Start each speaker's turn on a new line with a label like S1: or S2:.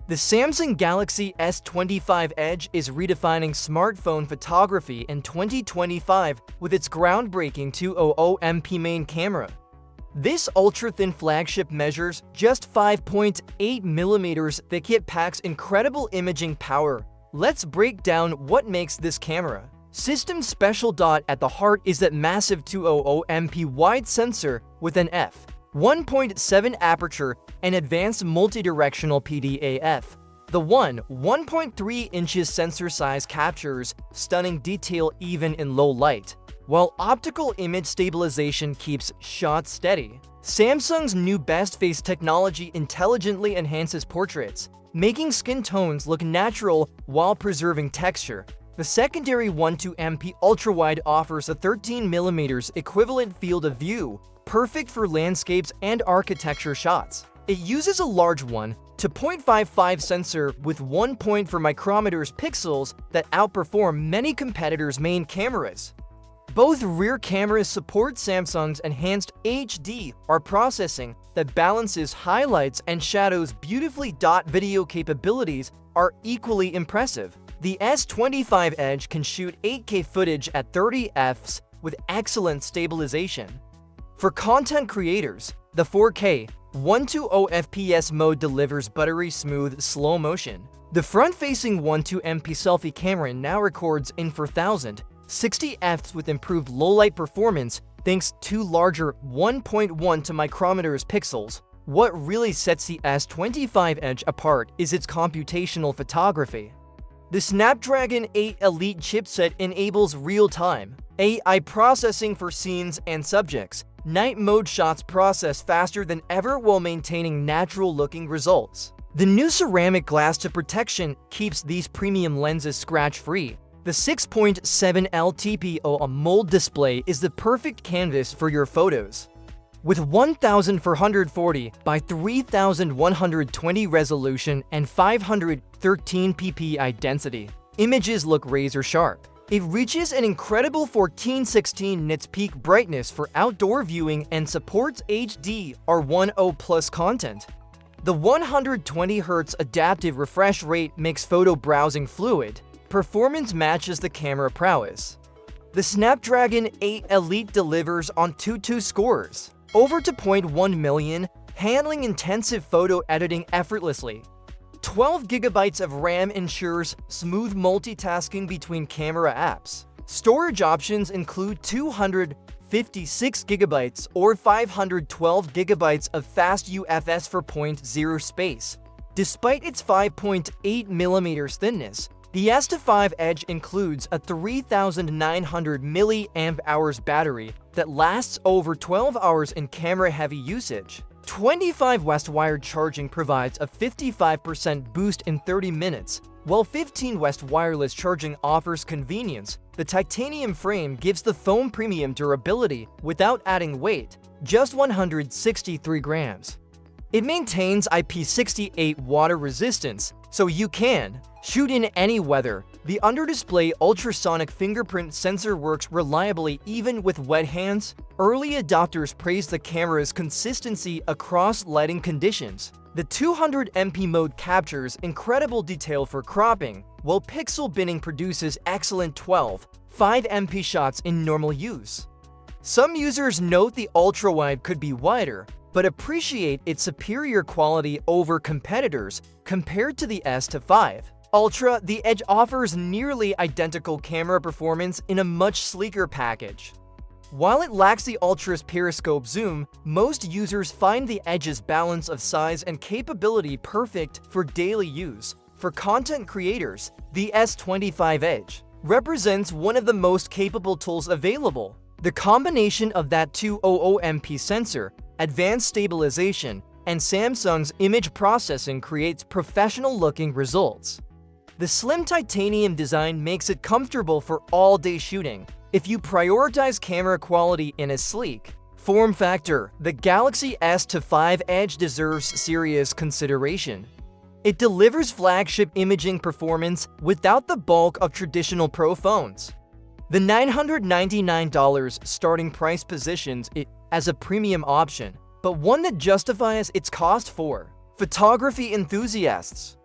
S1: The Samsung Galaxy S25 Edge is redefining smartphone photography in 2025 with its groundbreaking 200MP main camera. This ultra-thin flagship measures just 5.8mm thick yet packs incredible imaging power. Let's break down what makes this camera. System's special dot at the heart is that massive 200MP wide sensor with an f1.7 aperture and advanced multi-directional PDAF. The 1.3 inches sensor size captures stunning detail even in low light, while optical image stabilization keeps shots steady. Samsung's new best face technology intelligently enhances portraits, making skin tones look natural while preserving texture. The secondary 12MP ultrawide offers a 13mm equivalent field of view, perfect for landscapes and architecture shots. It uses a large 1.55 sensor with 1 point for micrometers pixels that outperform many competitors' main cameras. Both rear cameras support Samsung's enhanced HDR processing that balances highlights and shadows beautifully. Video capabilities are equally impressive. The S25 Edge can shoot 8K footage at 30 fps with excellent stabilization. For content creators, the 4K 120 FPS mode delivers buttery smooth slow motion. The front-facing 12MP selfie camera now records in 4060 fps with improved low-light performance thanks to larger 1.1 micrometers pixels. What really sets the S25 Edge apart is its computational photography. The Snapdragon 8 Elite chipset enables real-time AI processing for scenes and subjects. Night mode shots process faster than ever while maintaining natural-looking results. The new ceramic glass protection keeps these premium lenses scratch-free. The 6.7 LTPO AMOLed display is the perfect canvas for your photos. With 1440 by 3120 resolution and 513 ppi density, images look razor-sharp. It reaches an incredible 1416 nits peak brightness for outdoor viewing and supports HDR10+ content. The 120Hz adaptive refresh rate makes photo browsing fluid. Performance matches the camera prowess. The Snapdragon 8 Elite delivers on 2.2 scores. Over 2.1 million, handling intensive photo editing effortlessly. 12 GB of RAM ensures smooth multitasking between camera apps. Storage options include 256 GB or 512 GB of fast UFS 4.0 space. Despite its 5.8mm thinness, the S25 Edge includes a 3,900 mAh battery that lasts over 12 hours in camera-heavy usage. 25W wired charging provides a 55% boost in 30 minutes, while 15W wireless charging offers convenience. The titanium frame gives the phone premium durability without adding weight, just 163 grams. It maintains IP68 water resistance, so you can shoot in any weather. The under-display ultrasonic fingerprint sensor works reliably even with wet hands. Early adopters praise the camera's consistency across lighting conditions. The 200MP mode captures incredible detail for cropping, while pixel binning produces excellent 12.5MP shots in normal use. Some users note the ultrawide could be wider, but appreciate its superior quality over competitors compared to the S25 Ultra. The Edge offers nearly identical camera performance in a much sleeker package. While it lacks the Ultra's periscope zoom, most users find the Edge's balance of size and capability perfect for daily use. For content creators, the S25 Edge represents one of the most capable tools available. The combination of that 200MP sensor, advanced stabilization, and Samsung's image processing creates professional-looking results. The slim titanium design makes it comfortable for all-day shooting. If you prioritize camera quality in a sleek form factor, the Galaxy S25 Edge deserves serious consideration. It delivers flagship imaging performance without the bulk of traditional Pro phones. The $999 starting price positions it as a premium option, but one that justifies its cost for photography enthusiasts.